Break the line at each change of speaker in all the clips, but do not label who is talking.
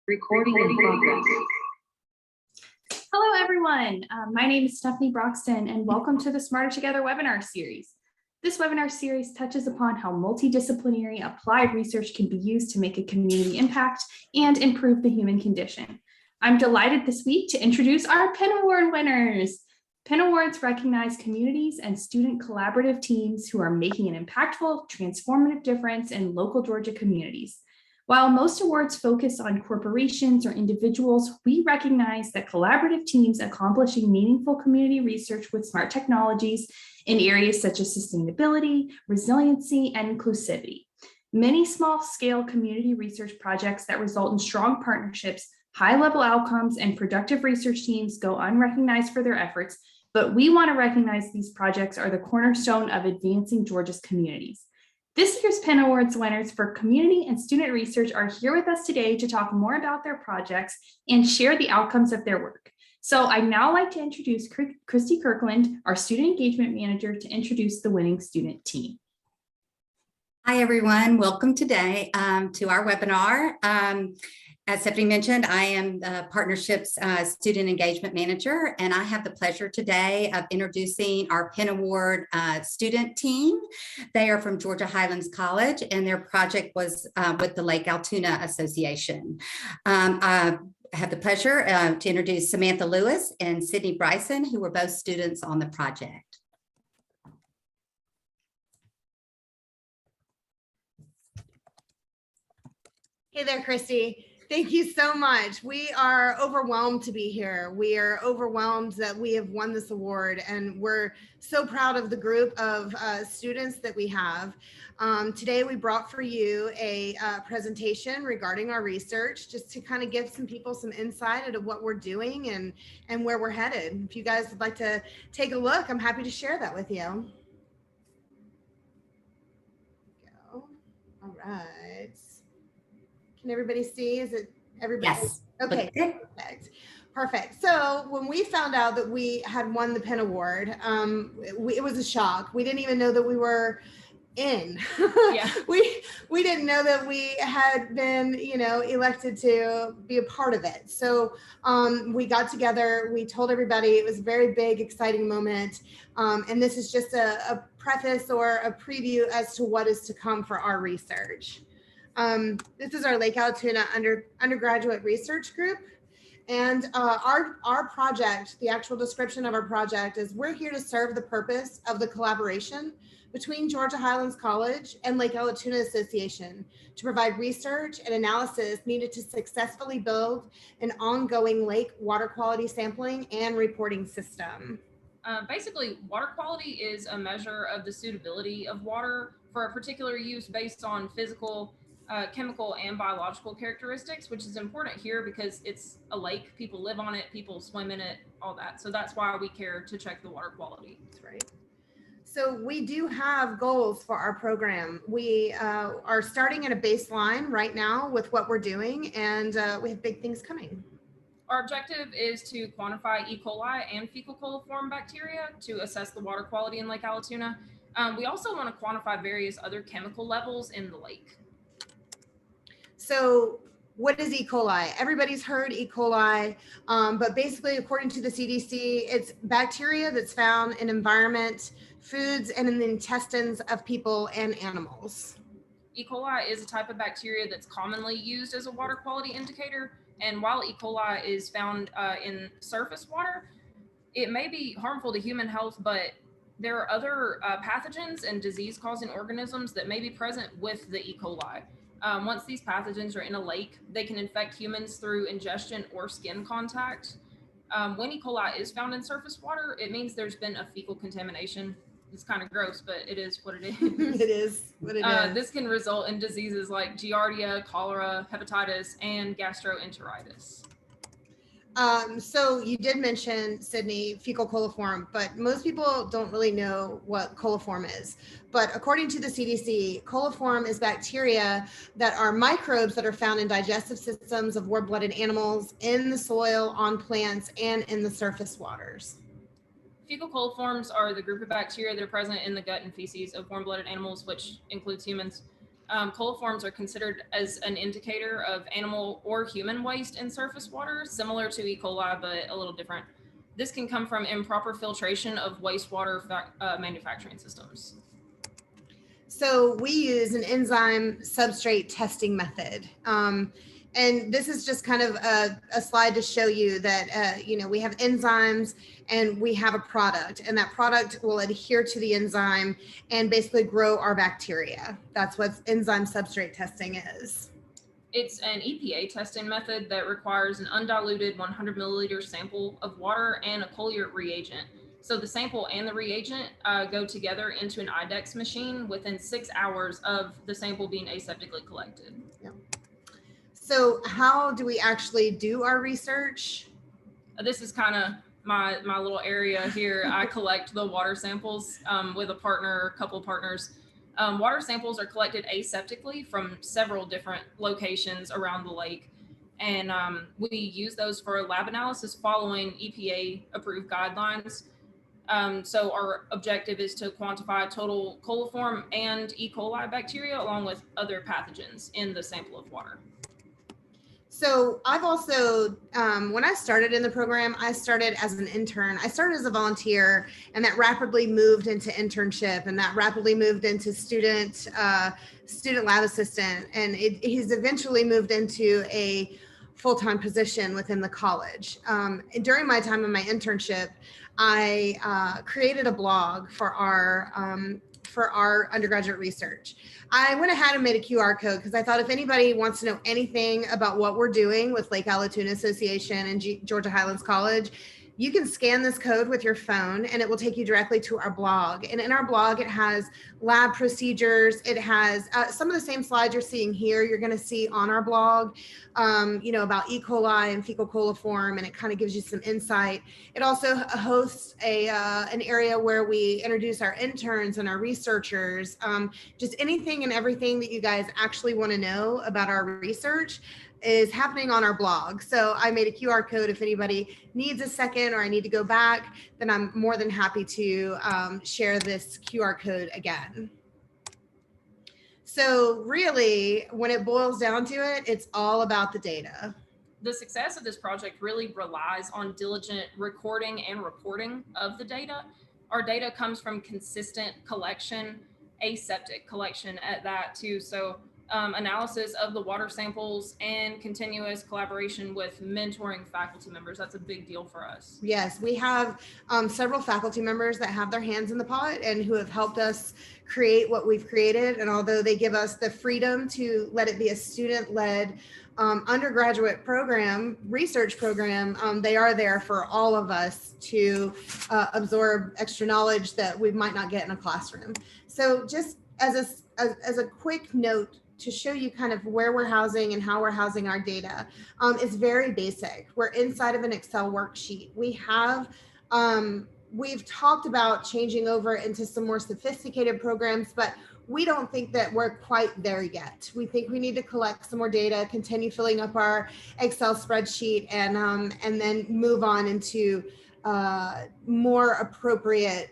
Recording in progress.
Hello, everyone. My name is Stephanie Broxton, and welcome to the Smarter Together webinar series. This webinar series touches upon how multidisciplinary applied research can be used to make a community impact and improve the human condition. I'm delighted this week to introduce our PEN Award winners. PEN Awards recognize communities and student collaborative teams who are making an impactful, transformative difference in local Georgia communities. While most awards focus on corporations or individuals, we recognize that collaborative teams accomplishing meaningful community research with smart technologies in areas such as sustainability, resiliency, and inclusivity. Many small-scale community research projects that result in strong partnerships, high-level outcomes, and productive research teams go unrecognized for their efforts, but we want to recognize these projects are the cornerstone of advancing Georgia's communities. This year's PEN Awards winners for community and student research are here with us today to talk more about their projects and share the outcomes of their work. So I'd now like to introduce Christy Kirkland, our student engagement manager, to introduce the winning student team.
Hi, everyone. Welcome today to our webinar. As Stephanie mentioned, I am the Partnerships Student Engagement Manager, and I have the pleasure today of introducing our PEN Award student team. They are from Georgia Highlands College, and their project was with the Lake Altoona Association. I have the pleasure to introduce Samantha Lewis and Sydney Bryson, who were both students on the project.
Hey there, Christy. Thank you so much. We are overwhelmed to be here. We are overwhelmed that we have won this award, and we're so proud of the group of students that we have. Today, we brought for you a presentation regarding our research, just to kind of give some people some insight into what we're doing and where we're headed. If you guys would like to take a look, I'm happy to share that with you. Go. All right. Can everybody see? Is it everybody?
Yes.
Okay, perfect. Perfect. So when we found out that we had won the PEN Award, it was a shock. We didn't even know that we were in.
Yeah.
we didn't know that we had been, elected to be a part of it. So we got together, we told everybody. It was a very big, exciting moment. And this is just a preface or a preview as to what is to come for our research. This is our Lake Altoona undergraduate research group. And our project, the actual description of our project is we're here to serve the purpose of the collaboration between Georgia Highlands College and Lake Altoona Association to provide research and analysis needed to successfully build an ongoing lake water quality sampling and reporting system.
Basically, water quality is a measure of the suitability of water for a particular use based on physical, chemical, and biological characteristics, which is important here because it's a lake. People live on it, people swim in it, all that. So that's why we care to check the water quality.
That's right. So we do have goals for our program. We are starting at a baseline right now with what we're doing, and we have big things coming.
Our objective is to quantify E. coli and fecal coliform bacteria to assess the water quality in Lake Altoona. We also want to quantify various other chemical levels in the lake.
So what is E. coli? Everybody's heard E. coli, but basically, according to the CDC, it's bacteria that's found in environment, foods, and in the intestines of people and animals.
E. coli is a type of bacteria that's commonly used as a water quality indicator. And while E. coli is found in surface water, it may be harmful to human health, but there are other pathogens and disease-causing organisms that may be present with the E. coli. Once these pathogens are in a lake, they can infect humans through ingestion or skin contact. When E. coli is found in surface water, it means there's been a fecal contamination. It's kind of gross, but it is what it is.
It is what it is.
This can result in diseases like giardia, cholera, hepatitis, and gastroenteritis.
So you did mention, Sydney, fecal coliform, but most people don't really know what coliform is. But according to the CDC, coliform is bacteria that are microbes that are found in digestive systems of warm-blooded animals, in the soil, on plants, and in the surface waters.
Fecal coliforms are the group of bacteria that are present in the gut and feces of warm-blooded animals, which includes humans. Coliforms are considered as an indicator of animal or human waste in surface water, similar to E. coli, but a little different. This can come from improper filtration of wastewater manufacturing systems.
So we use an enzyme substrate testing method. And this is just kind of a slide to show you that, we have enzymes and we have a product, and that product will adhere to the enzyme and basically grow our bacteria. That's what enzyme substrate testing is.
It's an EPA testing method that requires an undiluted 100 milliliter sample of water and a Collier reagent. So the sample and the reagent go together into an IDEX machine within 6 hours of the sample being aseptically collected.
Yeah. So how do we actually do our research?
This is kind of my little area here. I collect the water samples with a couple partners. Water samples are collected aseptically from several different locations around the lake. And we use those for lab analysis following EPA approved guidelines. So our objective is to quantify total coliform and E. coli bacteria along with other pathogens in the sample of water.
So I've also, when I started in the program, I started as an intern. I started as a volunteer, and that rapidly moved into internship, and that rapidly moved into student lab assistant, and he's eventually moved into a full-time position within the college. During my time in my internship, I created a blog for our undergraduate research. I went ahead and made a QR code because I thought if anybody wants to know anything about what we're doing with Lake Altoona Association and Georgia Highlands College, you can scan this code with your phone and it will take you directly to our blog. And in our blog, it has lab procedures. It has some of the same slides you're seeing here, you're going to see on our blog, about E. coli and fecal coliform, and it kind of gives you some insight. It also hosts an area where we introduce our interns and our researchers, just anything and everything that you guys actually want to know about our research is happening on our blog. So I made a QR code. If anybody needs a second or I need to go back, then I'm more than happy to share this QR code again. So really, when it boils down to it, it's all about the data.
The success of this project really relies on diligent recording and reporting of the data. Our data comes from consistent collection, aseptic collection at that too. So analysis of the water samples and continuous collaboration with mentoring faculty members. That's a big deal for us.
Yes, we have several faculty members that have their hands in the pot and who have helped us create what we've created. And although they give us the freedom to let it be a student-led undergraduate program, research program, they are there for all of us to absorb extra knowledge that we might not get in a classroom. So just as a quick note to show you kind of where we're housing and how we're housing our data, it's very basic. We're inside of an Excel worksheet. We have, we've talked about changing over into some more sophisticated programs, but we don't think that we're quite there yet. We think we need to collect some more data, continue filling up our Excel spreadsheet, and then move on into more appropriate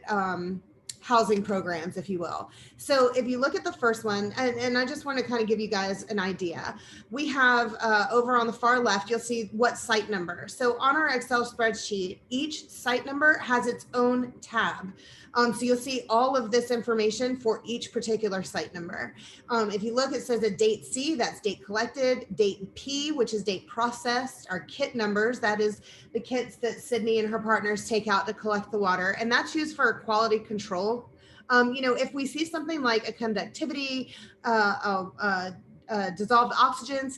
housing programs, if you will. So if you look at the first one, and I just want to kind of give you guys an idea. We have over on the far left, you'll see what site number. So on our Excel spreadsheet, each site number has its own tab. So you'll see all of this information for each particular site number. If you look, it says a date C, that's date collected, date P, which is date processed, our kit numbers, that is the kits that Sydney and her partners take out to collect the water, and that's used for quality control. If we see something like a conductivity, dissolved oxygen,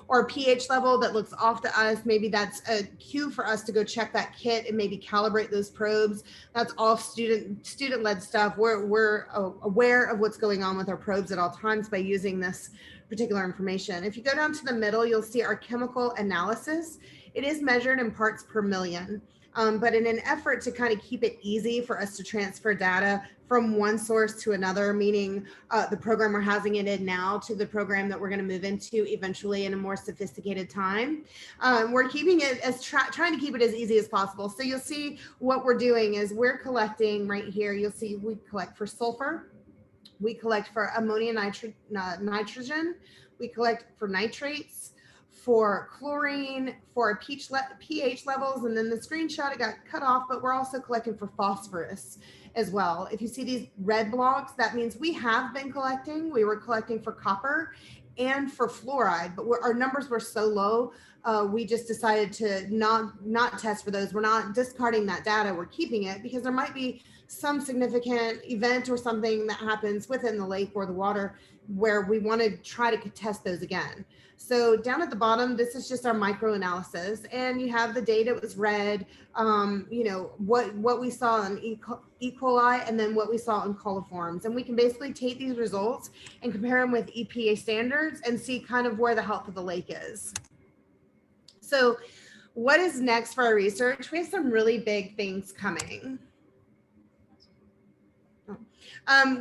or pH level that looks off to us, maybe that's a cue for us to go check that kit and maybe calibrate those probes. That's all student-led stuff. We're aware of what's going on with our probes at all times by using this particular information. If you go down to the middle, you'll see our chemical analysis. It is measured in parts per million. But in an effort to kind of keep it easy for us to transfer data from one source to another, meaning the program we're housing it in now to the program that we're going to move into eventually in a more sophisticated time, we're keeping it as trying to keep it as easy as possible. So you'll see what we're doing is we're collecting right here. You'll see we collect for sulfur, We collect for ammonia nitrogen. We collect for nitrates, for chlorine, for pH levels, and then the screenshot, it got cut off, but we're also collecting for phosphorus as well. If you see these red blocks, that means we have been collecting. We were collecting for copper and for fluoride, but our numbers were so low, we just decided to not test for those. We're not discarding that data. We're keeping it because there might be some significant event or something that happens within the lake or the water where we want to try to test those again. So down at the bottom, this is just our micro analysis, and you have the data was red, you know, what we saw in E. coli and then what we saw in coliforms. And we can basically take these results and compare them with EPA standards and see kind of where the health of the lake is. So what is next for our research? We have some really big things coming.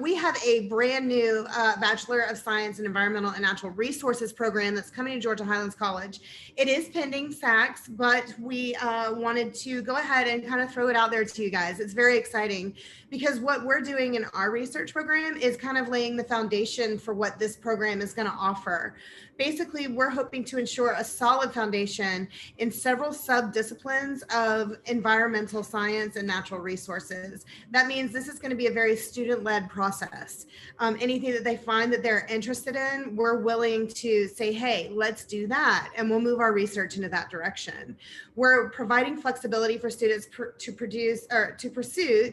We have a brand new Bachelor of Science in Environmental and Natural Resources program that's coming to Georgia Highlands College. It is pending SACS, but we wanted to go ahead and kind of throw it out there to you guys. It's very exciting because what we're doing in our research program is kind of laying the foundation for what this program is going to offer. Basically, we're hoping to ensure a solid foundation in several sub-disciplines of environmental science and natural resources. That means this is going to be a very student-led process. Anything that they find that they're interested in, we're willing to say, hey, let's do that. And we'll move our research into that direction. We're providing flexibility for students to pursue,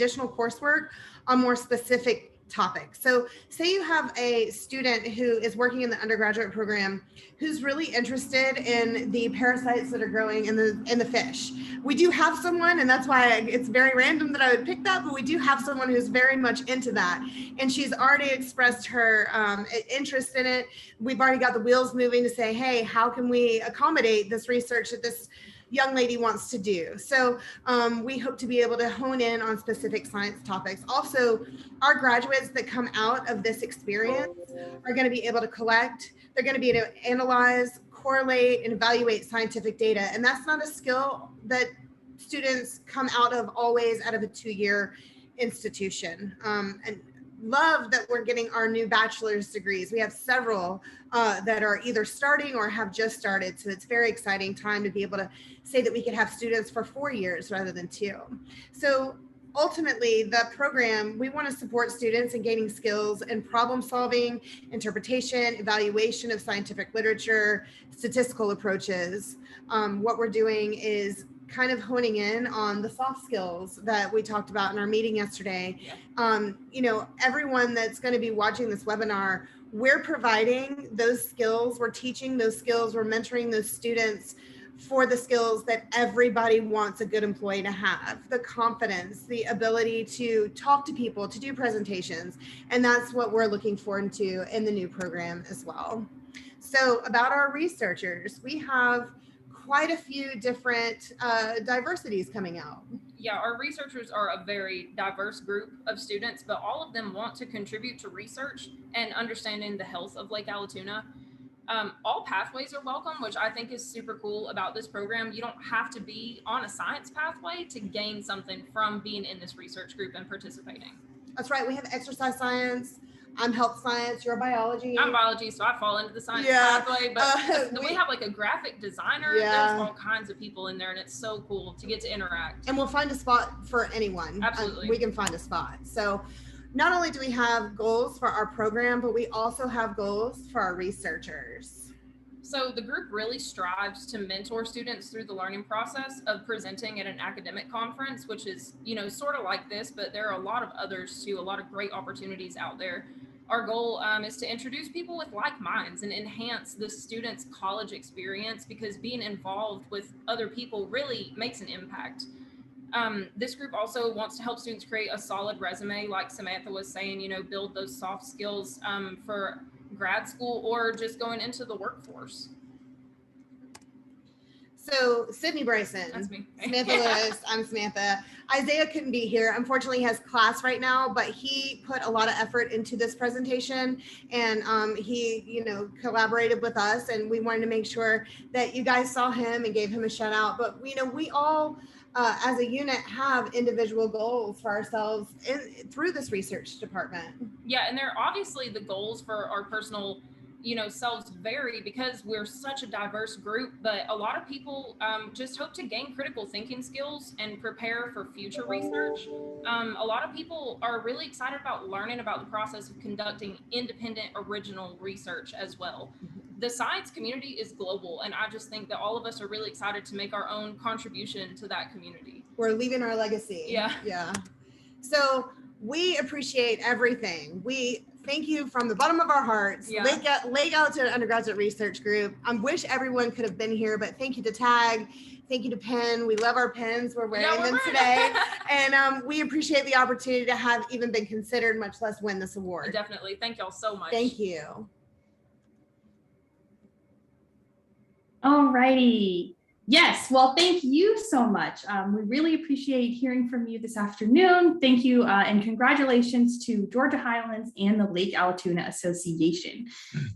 additional coursework on more specific topics. So say you have a student who is working in the undergraduate program who's really interested in the parasites that are growing in the fish. We do have someone, and that's why it's very random that I would pick that, but we do have someone who's very much into that. And she's already expressed her interest in it. We've already got the wheels moving to say, hey, how can we accommodate this research that this young lady wants to do? So we hope to be able to hone in on specific science topics. Also, our graduates that come out of this experience are going to be able to collect, they're going to be able to analyze, correlate, and evaluate scientific data. And that's not a skill that students come out of always out of a 2-year institution. And love that we're getting our new bachelor's degrees. We have several that are either starting or have just started. So it's very exciting time to be able to say that we could have students for 4 years rather than 2. So ultimately, the program, we want to support students in gaining skills in problem solving, interpretation, evaluation of scientific literature, statistical approaches. What we're doing is kind of honing in on the soft skills that we talked about in our meeting yesterday. You know, everyone that's going to be watching this webinar, we're providing those skills, we're teaching those skills, we're mentoring those students for the skills that everybody wants a good employee to have: the confidence, the ability to talk to people, to do presentations. And that's what we're looking forward to in the new program as well. So about our researchers, we have quite a few different diversities coming out.
Yeah, our researchers are a very diverse group of students, but all of them want to contribute to research and understanding the health of Lake Altoona. All pathways are welcome, which I think is super cool about this program. You don't have to be on a science pathway to gain something from being in this research group and participating.
That's right. We have exercise science. I'm health science. You're biology.
I'm biology, so I fall into the science pathway. But we have like a graphic designer.
Yeah.
There's all kinds of people in there, and it's so cool to get to interact.
And we'll find a spot for anyone.
Absolutely.
We can find a spot. So not only do we have goals for our program, but we also have goals for our researchers.
So the group really strives to mentor students through the learning process of presenting at an academic conference, which is, you know, sort of like this, but there are a lot of others too, a lot of great opportunities out there. Our goal is to introduce people with like minds and enhance the students' college experience, because being involved with other people really makes an impact. This group also wants to help students create a solid resume, like Samantha was saying, you know, build those soft skills for grad school or just going into the workforce.
So Sydney Bryson,
That's me.
Samantha Lewis, I'm Samantha. Isaiah couldn't be here. Unfortunately, he has class right now, but he put a lot of effort into this presentation, and he, you know, collaborated with us, and we wanted to make sure that you guys saw him and gave him a shout out. But, you know, we all as a unit have individual goals for ourselves through this research department.
Yeah, and they're obviously the goals for our personal, selves vary because we're such a diverse group, but a lot of people just hope to gain critical thinking skills and prepare for future research. A lot of people are really excited about learning about the process of conducting independent original research as well. The science community is global, and I just think that all of us are really excited to make our own contribution to that community.
We're leaving our legacy.
Yeah.
So we appreciate everything. We thank you from the bottom of our hearts.
Yeah.
Lake Altoona Undergraduate Research Group. I wish everyone could have been here, but thank you to TAG. Thank you to Penn. We love our pens. We're wearing them today. And we appreciate the opportunity to have even been considered, much less win this award.
Definitely. Thank y'all so much.
Thank you.
All righty. Yes, well, thank you so much. We really appreciate hearing from you this afternoon. Thank you and congratulations to Georgia Highlands and the Lake Altoona Association.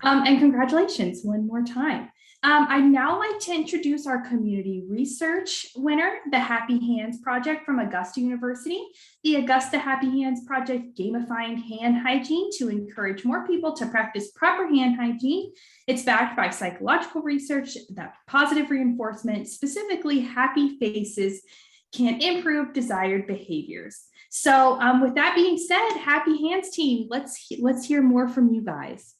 And congratulations one more time. I'd now like to introduce our community research winner, the Happy Hands Project from Augusta University. The Augusta Happy Hands Project gamifying hand hygiene to encourage more people to practice proper hand hygiene. It's backed by psychological research that positive reinforcement, specifically happy faces, can improve desired behaviors. So with that being said, Happy Hands team, let's hear more from you guys.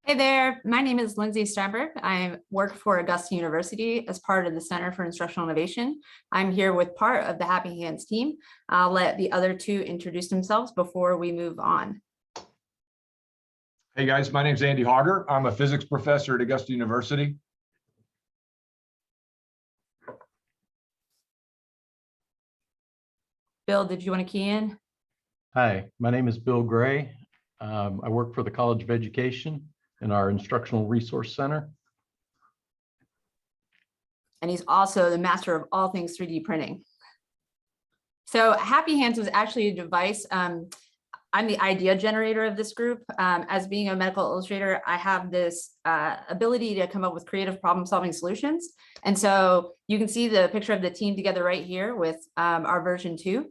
Hey there, my name is Lindsay Steinberg. I work for Augusta University as part of the Center for Instructional Innovation. I'm here with part of the Happy Hands team. I'll let the other two introduce themselves before we move on.
Hey guys, my name is Andy Hogger. I'm a physics professor at Augusta University.
Bill, did you want to key in?
Hi, my name is Bill Gray. I work for the College of Education in our Instructional Resource Center.
And he's also the master of all things 3D printing. So Happy Hands was actually a device. I'm the idea generator of this group. As being a medical illustrator, I have this ability to come up with creative problem-solving solutions. And so you can see the picture of the team together right here with our version 2.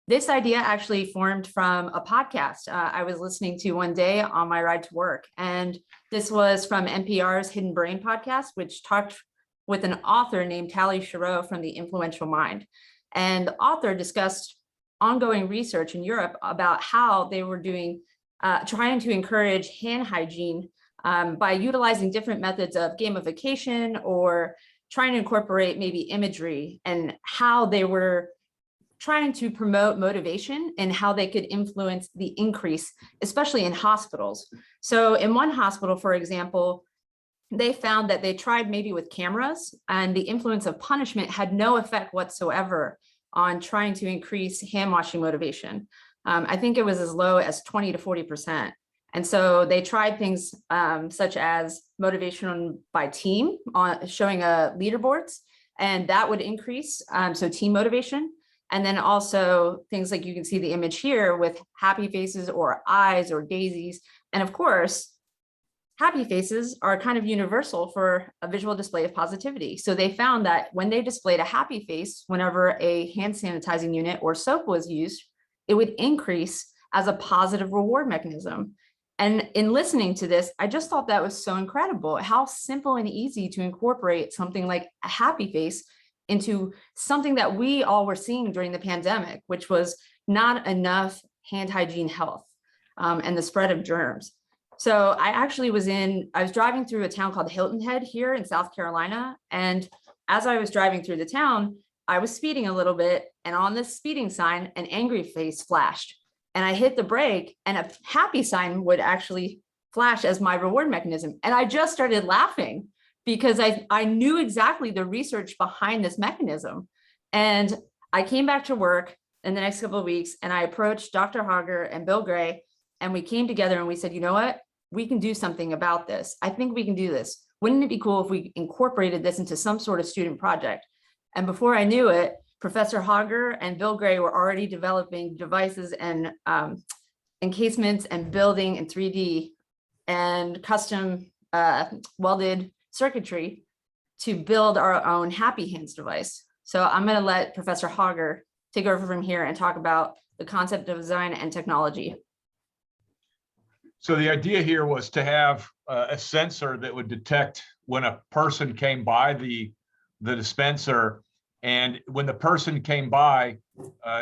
This idea actually formed from a podcast I was listening to one day on my ride to work. And this was from NPR's Hidden Brain podcast, which talked with an author named Tali Sharot from The Influential Mind. And the author discussed ongoing research in Europe about how they were doing, trying to encourage hand hygiene by utilizing different methods of gamification or trying to incorporate maybe imagery, and how they were trying to promote motivation and how they could influence the increase, especially in hospitals. So in one hospital, for example, they found that they tried maybe with cameras, and the influence of punishment had no effect whatsoever on trying to increase hand washing motivation. I think it was as low as 20 to 40%. And so they tried things such as motivation by team, on showing leaderboards, and that would increase, so team motivation. And then also things like you can see the image here with happy faces or eyes or daisies. And of course, happy faces are kind of universal for a visual display of positivity. So they found that when they displayed a happy face, whenever a hand sanitizing unit or soap was used, it would increase as a positive reward mechanism. And in listening to this, I just thought that was so incredible, how simple and easy to incorporate something like a happy face into something that we all were seeing during the pandemic, which was not enough hand hygiene health and the spread of germs. So I was driving through a town called Hilton Head here in South Carolina. And as I was driving through the town, I was speeding a little bit, and on this speeding sign, an angry face flashed. And I hit the brake, and a happy sign would actually flash as my reward mechanism. And I just started laughing, because I knew exactly the research behind this mechanism. And I came back to work in the next couple of weeks, and I approached Dr. Hogger and Bill Gray, and we came together and we said, you know what, we can do something about this. I think we can do this. Wouldn't it be cool if we incorporated this into some sort of student project? And before I knew it, Professor Hogger and Bill Gray were already developing devices and encasements and building in 3D and custom welded circuitry to build our own Happy Hands device. So I'm going to let Professor Hogger take over from here and talk about the concept of design and technology.
So the idea here was to have a sensor that would detect when a person came by the dispenser, and when the person came by,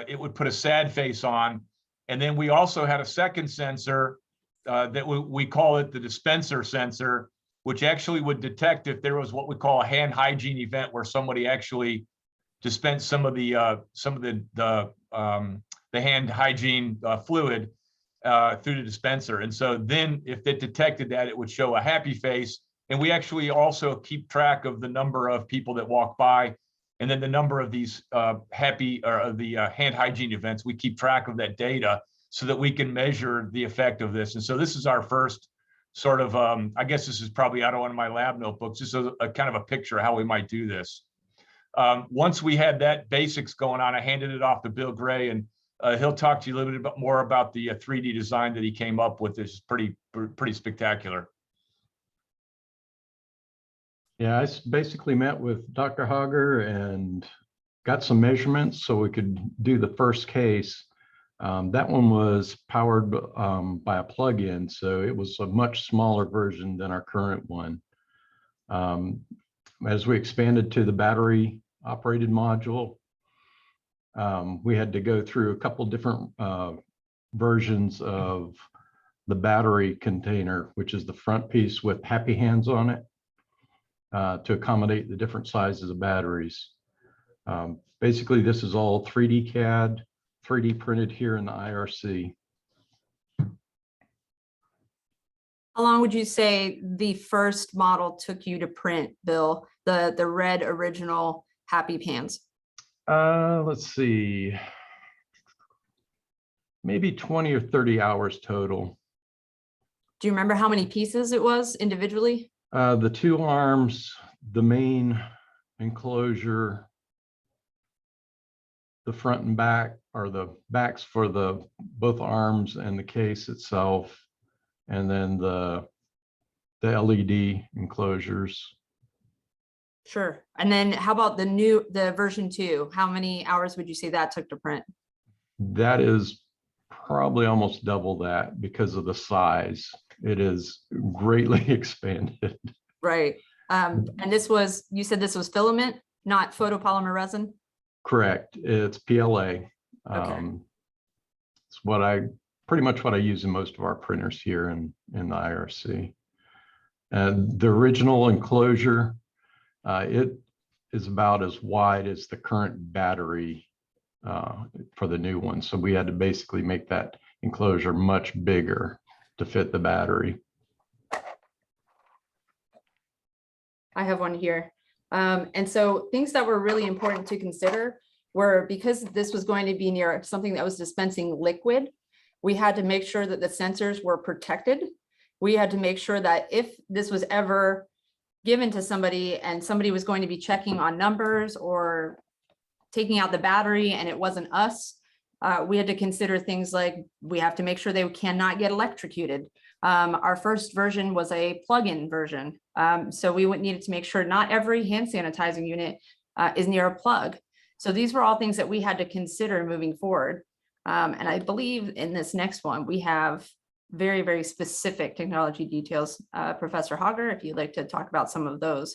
it would put a sad face on. And then we also had a second sensor that we call it the dispenser sensor, which actually would detect if there was what we call a hand hygiene event, where somebody actually dispensed some of the hand hygiene fluid through the dispenser. And so then if it detected that, it would show a happy face. And we actually also keep track of the number of people that walk by, and then the number of these hand hygiene events. We keep track of that data so that we can measure the effect of this. And so this is our first sort of, I guess this is probably out of one of my lab notebooks, just a kind of a picture of how we might do this. Once we had that basics going on, I handed it off to Bill Gray, and he'll talk to you a little bit more about the 3D design that he came up with. It's pretty spectacular.
Yeah, I basically met with Dr. Hogger and got some measurements so we could do the first case. That one was powered by a plug-in, so it was a much smaller version than our current one. As we expanded to the battery operated module, we had to go through a couple different versions of the battery container, which is the front piece with happy hands on it, to accommodate the different sizes of batteries. Basically, this is all 3D CAD, 3D printed here in the IRC.
How long would you say the first model took you to print, Bill, the red original happy pans?
Let's see, maybe 20 or 30 hours total.
Do you remember how many pieces it was individually?
The two arms, the main enclosure, the front and back, or the backs for the both arms and the case itself, and then the LED enclosures.
Sure. And then how about the version 2? How many hours would you say that took to print?
That is probably almost double that because of the size. It is greatly expanded.
Right. And you said this was filament, not photopolymer resin?
Correct. It's PLA.
Okay.
It's pretty much what I use in most of our printers here in the IRC. And the original enclosure, it is about as wide as the current battery for the new one. So we had to basically make that enclosure much bigger to fit the battery.
I have one here. And so things that were really important to consider were, because this was going to be near something that was dispensing liquid, we had to make sure that the sensors were protected. We had to make sure that if this was ever given to somebody and somebody was going to be checking on numbers or taking out the battery and it wasn't us, we had to consider things like we have to make sure they cannot get electrocuted. Our first version was a plug-in version. So we needed to make sure not every hand sanitizing unit is near a plug. So these were all things that we had to consider moving forward. And I believe in this next one, we have very, very specific technology details. Professor Hogger, if you'd like to talk about some of those.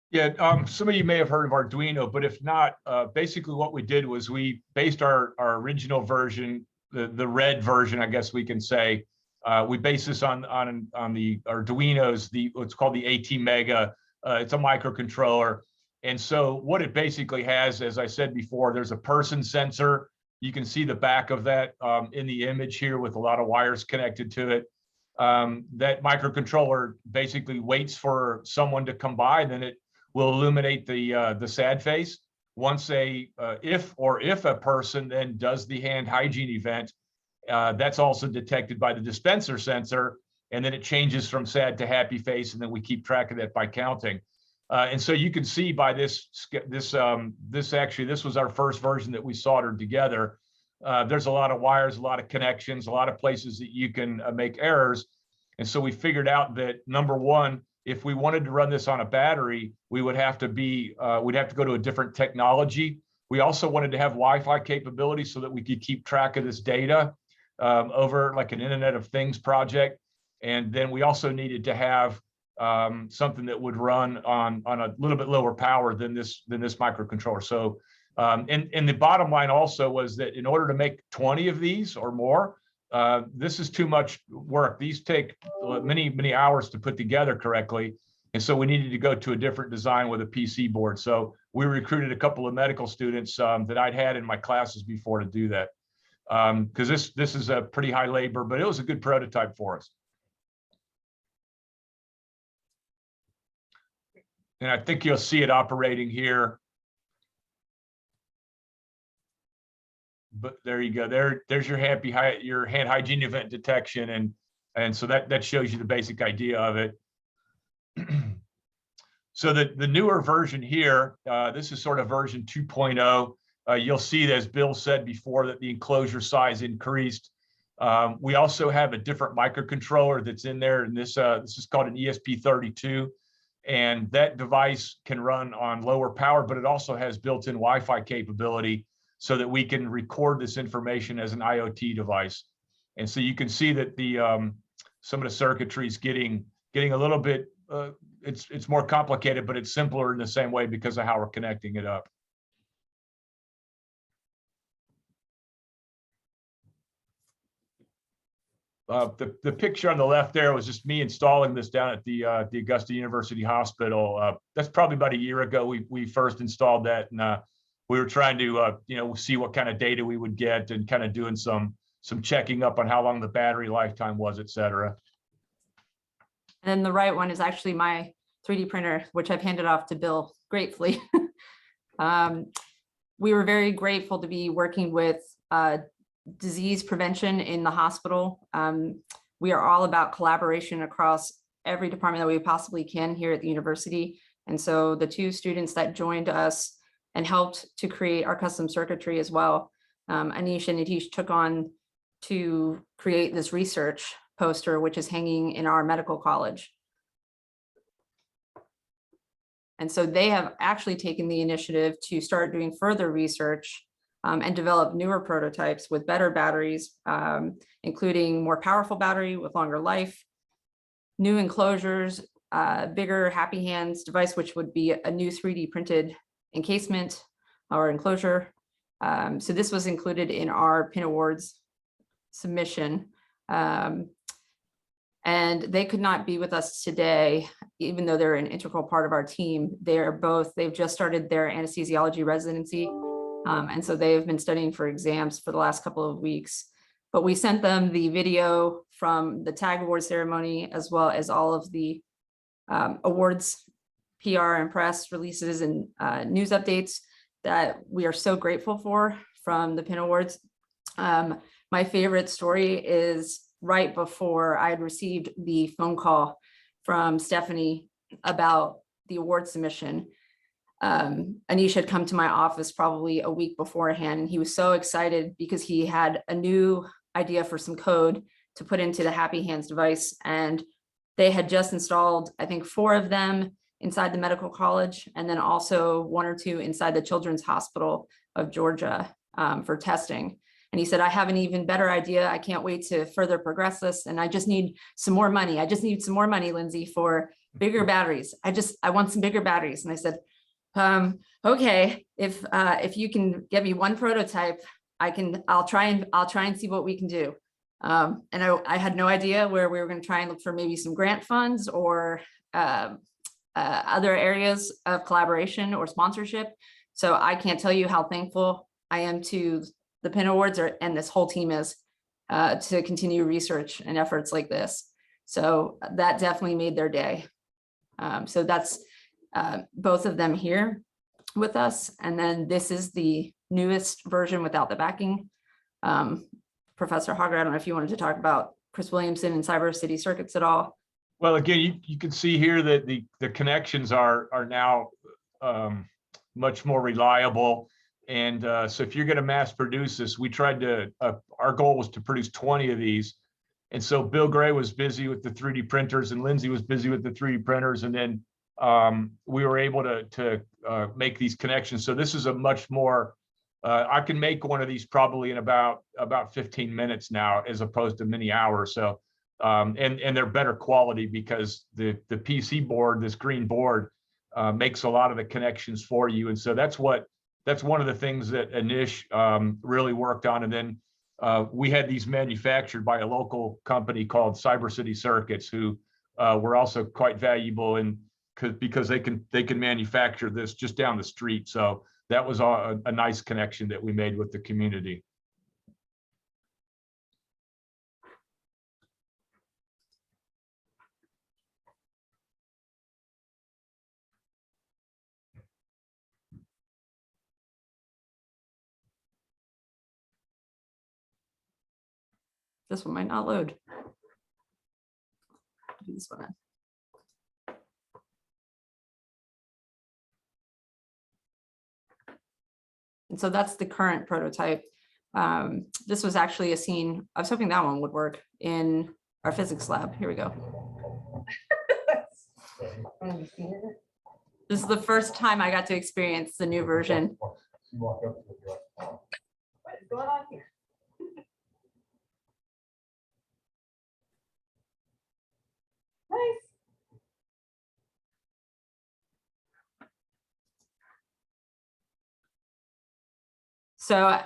Yeah, some of you may have heard of Arduino, but if not, basically what we did was we based our original version, the red version, I guess we can say, we based this on the Arduinos, what's called the AT Mega. It's a microcontroller. And so what it basically has, as I said before, there's a person sensor. You can see the back of that in the image here with a lot of wires connected to it. That microcontroller basically waits for someone to come by, then it will illuminate the sad face. Once if a person then does the hand hygiene event, that's also detected by the dispenser sensor, and then it changes from sad to happy face, and then we keep track of that by counting. And so you can see by this was our first version that we soldered together. There's a lot of wires, a lot of connections, a lot of places that you can make errors. And so we figured out that number one, if we wanted to run this on a battery, we would have to we'd have to go to a different technology. We also wanted to have Wi-Fi capability so that we could keep track of this data over like an Internet of Things project. And then we also needed to have something that would run on a little bit lower power than this microcontroller. So, and the bottom line also was that in order to make 20 of these or more, this is too much work. These take many hours to put together correctly. And so we needed to go to a different design with a PC board. So we recruited a couple of medical students that I'd had in my classes before to do that. Because this is a pretty high labor, but it was a good prototype for us. And I think you'll see it operating here. But there you go. There's your hand hygiene event detection, and so that shows you the basic idea of it. So the newer version here, this is sort of version 2.0. You'll see that, as Bill said before, that the enclosure size increased. We also have a different microcontroller that's in there, and this is called an ESP32. And that device can run on lower power, but it also has built-in Wi-Fi capability so that we can record this information as an IoT device. And so you can see that some of the circuitry is getting a little bit, it's more complicated, but it's simpler in the same way because of how we're connecting it up. The picture on the left there was just me installing this down at the Augusta University Hospital. That's probably about a year ago. We first installed that, and we were trying to see what kind of data we would get, and kind of doing some checking up on how long the battery lifetime was, et cetera.
And then the right one is actually my 3D printer, which I've handed off to Bill gratefully. We were very grateful to be working with disease prevention in the hospital. We are all about collaboration across every department that we possibly can here at the university. And so the two students that joined us and helped to create our custom circuitry as well, Anish and Nitish, took on to create this research poster, which is hanging in our medical college. And so they have actually taken the initiative to start doing further research and develop newer prototypes with better batteries, including more powerful battery with longer life, new enclosures, bigger Happy Hands device, which would be a new 3D printed encasement or enclosure. So this was included in our PIN Awards submission. And they could not be with us today, even though they're an integral part of our team. They've just started their anesthesiology residency. And so they've been studying for exams for the last couple of weeks. But we sent them the video from the TAG award ceremony, as well as all of the awards, PR and press releases and news updates that we are so grateful for from the PIN Awards. My favorite story is right before I had received the phone call from Stephanie about the award submission. Anish had come to my office probably a week beforehand, and he was so excited because he had a new idea for some code to put into the Happy Hands device. And they had just installed, I think, 4 of them inside the medical college, and then also 1 or 2 inside the Children's Hospital of Georgia for testing. And he said, I have an even better idea. I can't wait to further progress this. And I just need some more money. I just need some more money, Lindsay, for bigger batteries. I want some bigger batteries. And I said, okay, if you can get me 1 prototype, I'll try and see what we can do. And I had no idea where we were going to try and look for maybe some grant funds or other areas of collaboration or sponsorship. So I can't tell you how thankful I am to the PIN Awards and this whole team is to continue research and efforts like this. So that definitely made their day. So that's both of them here with us. And then this is the newest version without the backing. Professor Hogger, I don't know if you wanted to talk about Chris Williamson and Cyber City Circuits at all.
Well, again, you can see here that the connections are now much more reliable. And so if you're going to mass produce this, we tried to, our goal was to produce 20 of these. And so Bill Gray was busy with the 3D printers and Lindsay was busy with the 3D printers. And then we were able to make these connections. So this is a much more, I can make one of these probably in about 15 minutes now, as opposed to many hours. So, and they're better quality because the PC board, this green board, makes a lot of the connections for you. And so that's one of the things that Anish really worked on. And then we had these manufactured by a local company called Cyber City Circuits, who were also quite valuable because they can manufacture this just down the street. So that was a nice connection that we made with the community.
This one might not load. Do this one. And so that's the current prototype. This was actually a scene, I was hoping that one would work in our physics lab. Here we go. This is the first time I got to experience the new version.
What is going on here? Nice.
So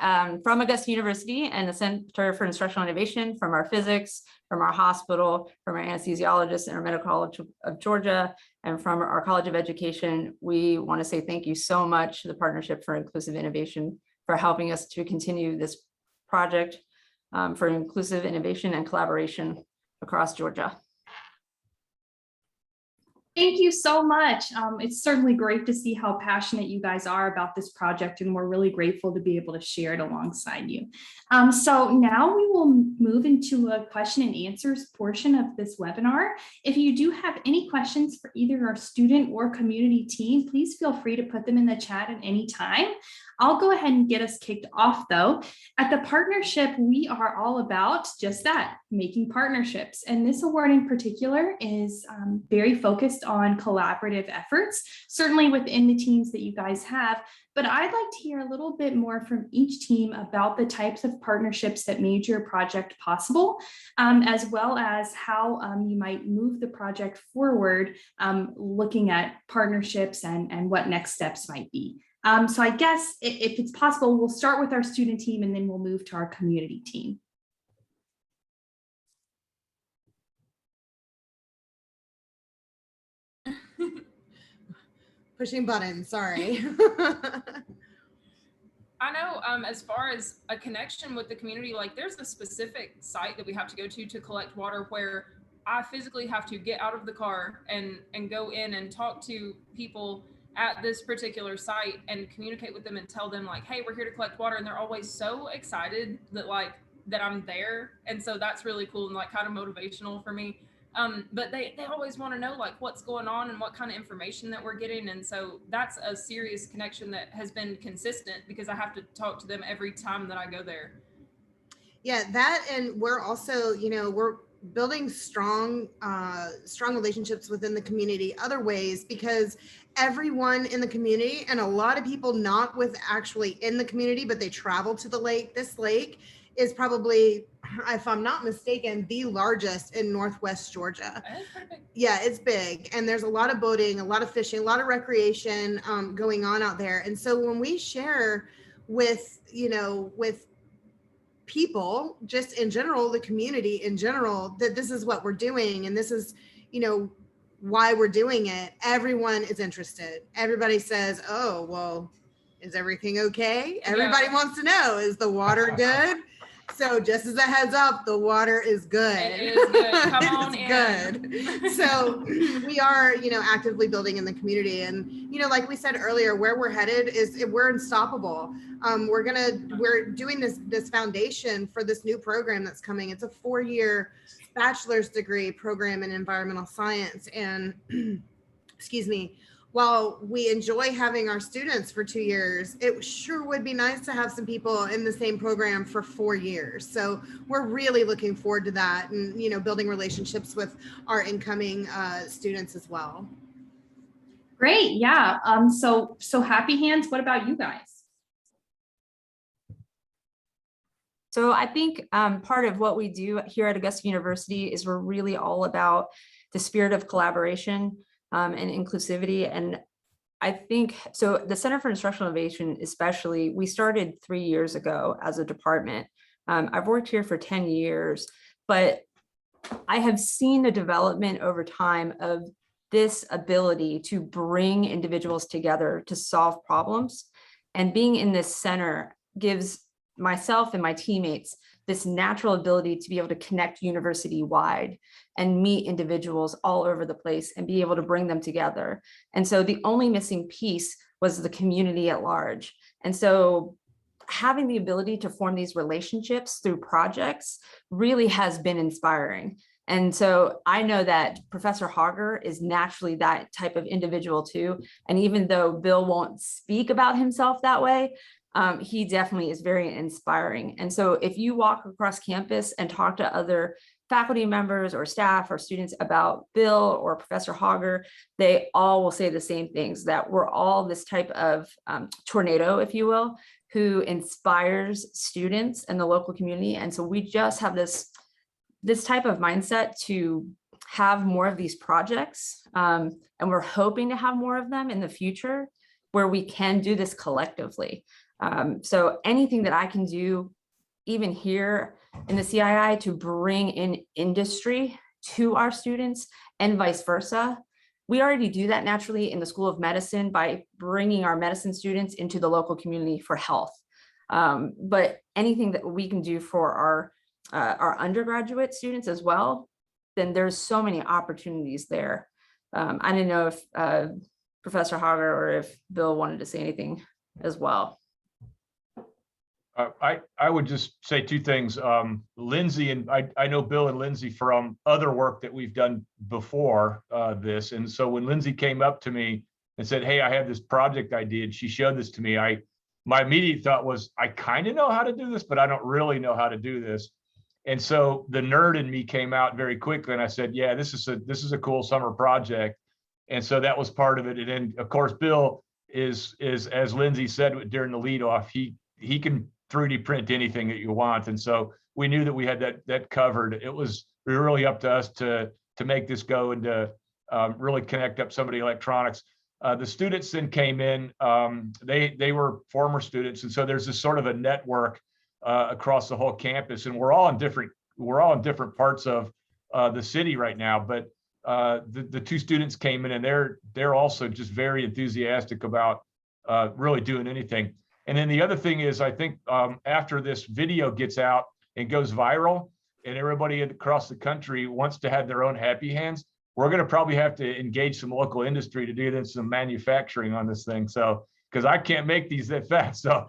from Augusta University and the Center for Instructional Innovation, from our physics, from our hospital, from our anesthesiologists and our Medical College of Georgia, and from our College of Education, we want to say thank you so much to the Partnership for Inclusive Innovation for helping us to continue this project for inclusive innovation and collaboration across Georgia.
Thank you so much. It's certainly great to see how passionate you guys are about this project, and we're really grateful to be able to share it alongside you. So now we will move into a question and answers portion of this webinar. If you do have any questions for either our student or community team, please feel free to put them in the chat at any time. I'll go ahead and get us kicked off though. At the partnership, we are all about just that, making partnerships. And this award in particular is very focused on collaborative efforts, certainly within the teams that you guys have. But I'd like to hear a little bit more from each team about the types of partnerships that made your project possible, as well as how you might move the project forward, looking at partnerships and what next steps might be. So I guess if it's possible, we'll start with our student team and then we'll move to our community team.
Pushing buttons, sorry.
I know as far as a connection with the community, like there's a specific site that we have to go to collect water where I physically have to get out of the car and go in and talk to people at this particular site and communicate with them and tell them like, hey, we're here to collect water. And they're always so excited that I'm there. And so that's really cool and like kind of motivational for me. But they always want to know like what's going on and what kind of information that we're getting. And so that's a serious connection that has been consistent because I have to talk to them every time that I go there.
Yeah, that, and we're also, we're building strong relationships within the community other ways, because everyone in the community, and a lot of people not with actually in the community, but they travel to the lake. This lake is probably, if I'm not mistaken, the largest in Northwest Georgia. Yeah, it's big. And there's a lot of boating, a lot of fishing, a lot of recreation going on out there. And so when we share with people, just in general, the community in general, that this is what we're doing and this is, why we're doing it, everyone is interested. Everybody says, oh, well, is everything okay? Everybody wants to know, is the water good? So just as a heads up, the water is good.
It is good. Come on in.
Good. So we are, actively building in the community. And, like we said earlier, where we're headed is we're unstoppable. We're doing this foundation for this new program that's coming. It's a 4-year bachelor's degree program in environmental science. And excuse me, while we enjoy having our students for 2 years, it sure would be nice to have some people in the same program for 4 years. So we're really looking forward to that, and building relationships with our incoming students as well.
Great. Yeah. So Happy Hands, what about you guys?
So I think part of what we do here at Augusta University is we're really all about the spirit of collaboration and inclusivity. And I think, so the Center for Instructional Innovation, especially, we started 3 years ago as a department. I've worked here for 10 years, but I have seen the development over time of this ability to bring individuals together to solve problems. And being in this center gives myself and my teammates this natural ability to be able to connect university-wide and meet individuals all over the place and be able to bring them together. And so the only missing piece was the community at large. And so having the ability to form these relationships through projects really has been inspiring. And so I know that Professor Hager is naturally that type of individual too. And even though Bill won't speak about himself that way, he definitely is very inspiring. And so if you walk across campus and talk to other faculty members or staff or students about Bill or Professor Hager, they all will say the same things, that we're all this type of tornado, if you will, who inspires students and the local community. And so we just have this type of mindset to have more of these projects. And we're hoping to have more of them in the future where we can do this collectively. So anything that I can do, even here in the CII, to bring in industry to our students and vice versa. We already do that naturally in the School of Medicine by bringing our medicine students into the local community for health. But anything that we can do for our undergraduate students as well, then there's so many opportunities there. I didn't know if Professor Hager or if Bill wanted to say anything as well.
I would just say two things. Lindsay, and I know Bill and Lindsay from other work that we've done before this. And so when Lindsay came up to me and said, hey, I have this project idea, and she showed this to me, my immediate thought was, I kind of know how to do this, but I don't really know how to do this. And so the nerd in me came out very quickly, and I said, yeah, this is a cool summer project. And so that was part of it. And then of course, Bill is as Lindsay said during the lead off, he can 3D print anything that you want. And so we knew that we had that covered. It was really up to us to make this go and to really connect up some of the electronics. The students then came in, they were former students. And so there's this sort of a network across the whole campus, and we're all in different parts of the city right now. But the two students came in, and they're also just very enthusiastic about really doing anything. And then the other thing is, I think after this video gets out and goes viral and everybody across the country wants to have their own Happy Hands, we're going to probably have to engage some local industry to do some manufacturing on this thing. So, because I can't make these that fast. So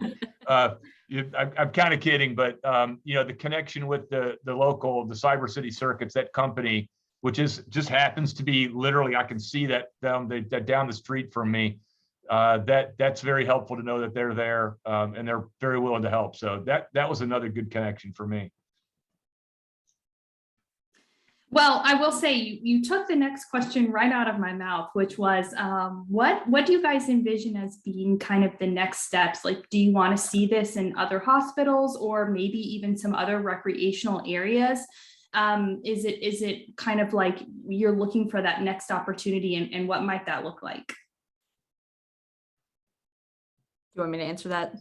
I'm kind of kidding, but the connection with the Cyber City Circuits, that company, which just happens to be literally, I can see that down the street from me. That's very helpful to know that they're there and they're very willing to help. So that was another good connection for me.
Well, I will say you took the next question right out of my mouth, which was what do you guys envision as being kind of the next steps? Like, do you want to see this in other hospitals or maybe even some other recreational areas? Is it kind of like you're looking for that next opportunity, and what might that look like?
Do you want me to answer that?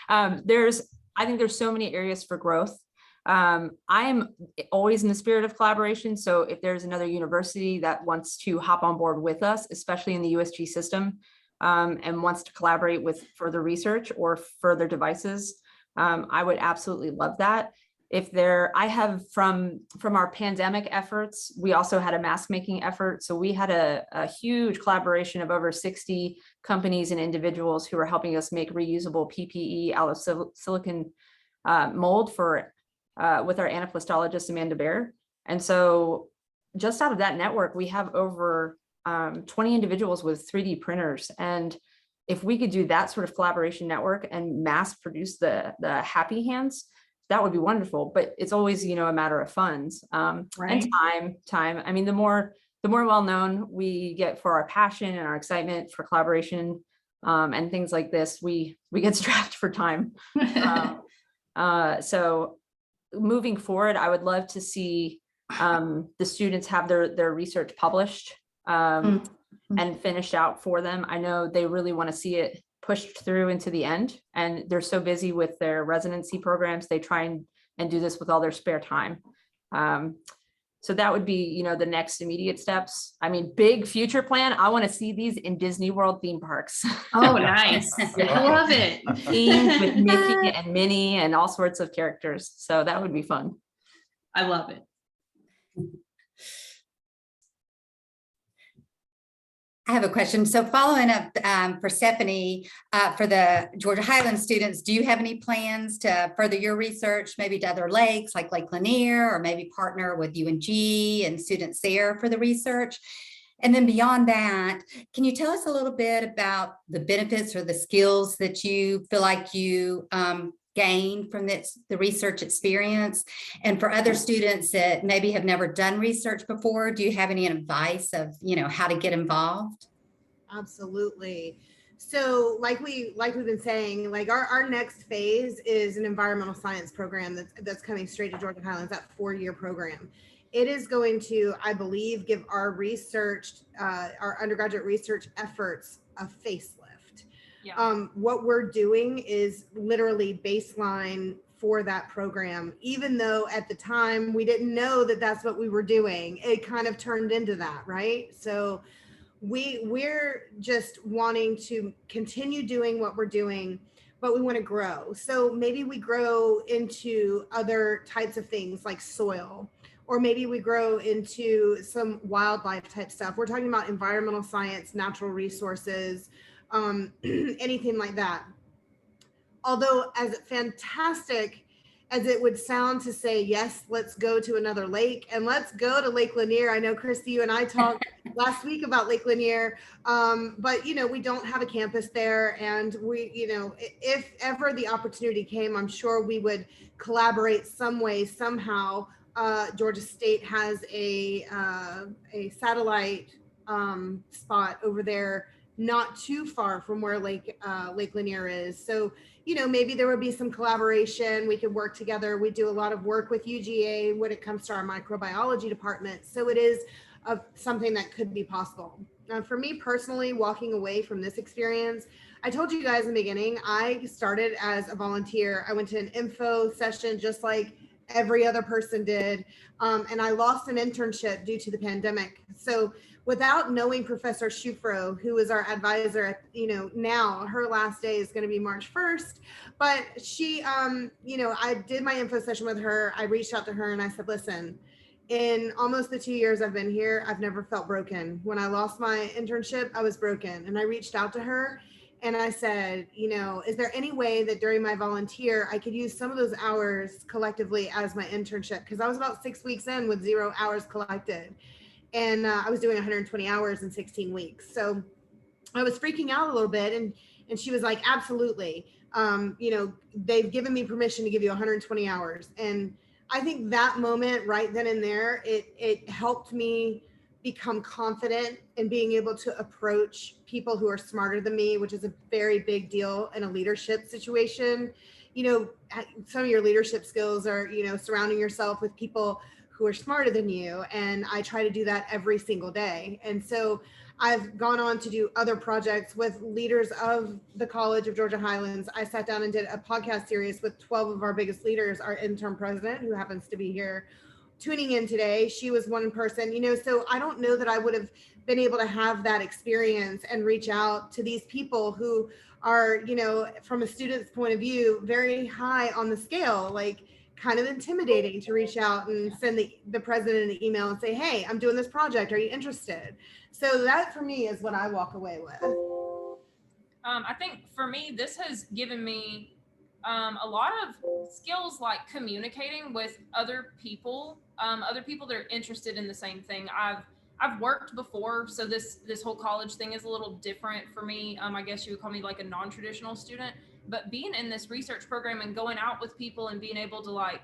I think there's so many areas for growth. I'm always in the spirit of collaboration. So if there's another university that wants to hop on board with us, especially in the USG system, and wants to collaborate with further research or further devices, I would absolutely love that. I have from our pandemic efforts, we also had a mask making effort. So we had a huge collaboration of over 60 companies and individuals who were helping us make reusable PPE out of silicon mold with our anaplastologist, Amanda Bear. And so just out of that network, we have over 20 individuals with 3D printers. And if we could do that sort of collaboration network and mass produce the happy hands, that would be wonderful. But it's always, a matter of funds and time. I mean, the more well known we get for our passion and our excitement for collaboration and things like this, we get strapped for time. So moving forward, I would love to see the students have their research published and finished out for them. I know they really want to see it pushed through into the end, and they're so busy with their residency programs. They try and do this with all their spare time. So that would be, the next immediate steps. I mean, big future plan. I want to see these in Disney World theme parks.
Oh, nice. I love it.
Themed with Mickey and Minnie and all sorts of characters. So that would be fun.
I love it.
I have a question. So following up for Stephanie, for the Georgia Highlands students, do you have any plans to further your research, maybe to other lakes like Lake Lanier, or maybe partner with UNG and students there for the research? And then beyond that, can you tell us a little bit about the benefits or the skills that you feel like you gained from the research experience? And for other students that maybe have never done research before, do you have any advice of, how to get involved?
Absolutely. So like we've been saying, like our next phase is an environmental science program that's coming straight to Georgia Highlands, that 4-year program. It is going to, I believe, give our our undergraduate research efforts a facelift.
Yeah.
What we're doing is literally baseline for that program, even though at the time we didn't know that that's what we were doing. It kind of turned into that, right? So we're just wanting to continue doing what we're doing, but we want to grow. So maybe we grow into other types of things like soil, or maybe we grow into some wildlife type stuff. We're talking about environmental science, natural resources, anything like that. Although as fantastic as it would sound to say, yes, let's go to another lake and let's go to Lake Lanier. I know, Christy, you and I talked last week about Lake Lanier, but, we don't have a campus there. And we, if ever the opportunity came, I'm sure we would collaborate some way, somehow. Georgia State has a satellite spot over there, not too far from where Lake Lanier is. So, maybe there would be some collaboration. We could work together. We do a lot of work with UGA when it comes to our microbiology department. So it is something that could be possible. For me personally, walking away from this experience, I told you guys in the beginning, I started as a volunteer. I went to an info session just like every other person did. And I lost an internship due to the pandemic. So without knowing Professor Shufro, who is our advisor, now her last day is going to be March 1st, but she, I did my info session with her. I reached out to her and I said, listen, in almost the 2 years I've been here, I've never felt broken. When I lost my internship, I was broken. And I reached out to her and I said, is there any way that during my volunteer, I could use some of those hours collectively as my internship? Because I was about 6 weeks in with 0 hours collected. And I was doing 120 hours in 16 weeks. So I was freaking out a little bit. And she was like, absolutely. They've given me permission to give you 120 hours. And I think that moment right then and there, it helped me become confident in being able to approach people who are smarter than me, which is a very big deal in a leadership situation. Some of your leadership skills are, surrounding yourself with people who are smarter than you. And I try to do that every single day. And so I've gone on to do other projects with leaders of the College of Georgia Highlands. I sat down and did a podcast series with 12 of our biggest leaders, our interim president, who happens to be here tuning in today. She was one person, so I don't know that I would have been able to have that experience and reach out to these people who are, from a student's point of view, very high on the scale, like kind of intimidating to reach out and send the president an email and say, hey, I'm doing this project. Are you interested? So that for me is what I walk away with.
I think for me, this has given me a lot of skills like communicating with other people that are interested in the same thing. I've worked before, so this whole college thing is a little different for me. I guess you would call me like a non-traditional student, but being in this research program and going out with people and being able to like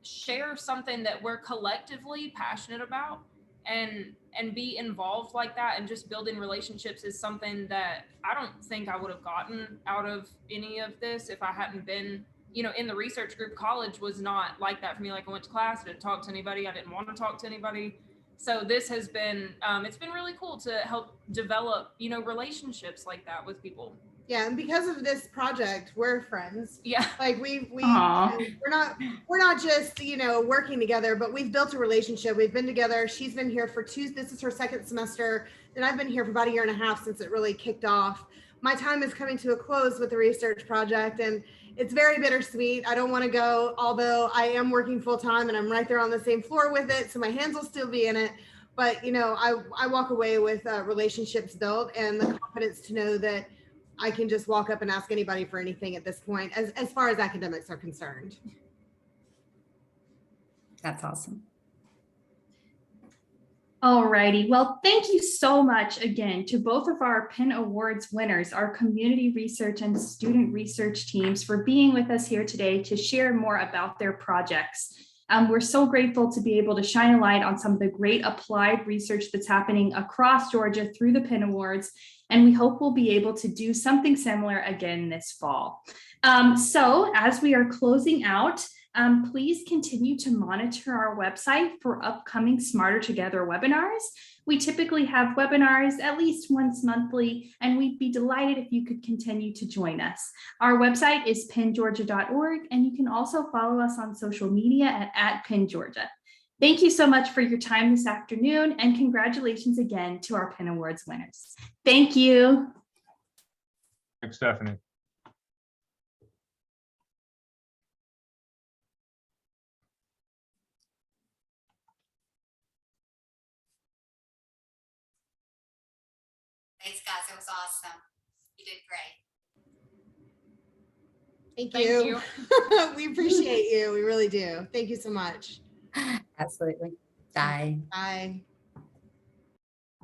share something that we're collectively passionate about and be involved like that and just building relationships is something that I don't think I would have gotten out of any of this if I hadn't been, you know, in the research group. College was not like that for me. Like I went to class, I didn't talk to anybody, I didn't want to talk to anybody. So this has been it's been really cool to help develop, you know, relationships like that with people.
Yeah, and because of this project, we're friends.
Yeah.
Like we
Aw.
we're not just, you know, working together, but we've built a relationship. We've been together. She's been here for this is her second semester, and I've been here for about a year and a half since it really kicked off. My time is coming to a close with the research project, and it's very bittersweet. I don't want to go, although I am working full time and I'm right there on the same floor with it, so my hands will still be in it. But you know, I walk away with relationships built and the confidence to know that I can just walk up and ask anybody for anything at this point, as far as academics are concerned.
That's awesome.
Alrighty, well, thank you so much again to both of our PEN Awards winners, our community research and student research teams, for being with us here today to share more about their projects. We're so grateful to be able to shine a light on some of the great applied research that's happening across Georgia through the PEN Awards, and we hope we'll be able to do something similar again this fall. So as we are closing out, please continue to monitor our website for upcoming Smarter Together webinars. We typically have webinars at least once monthly, and we'd be delighted if you could continue to join us. Our website is pengeorgia.org, and you can also follow us on social media at pengeorgia. Thank you so much for your time this afternoon, and congratulations again to our PEN Awards winners. Thank you.
Thanks, Stephanie.
Thanks, guys. It was awesome. You did great.
Thank
Thank
you. We appreciate you. We really do. Thank you so much.
Absolutely. Bye.
Bye.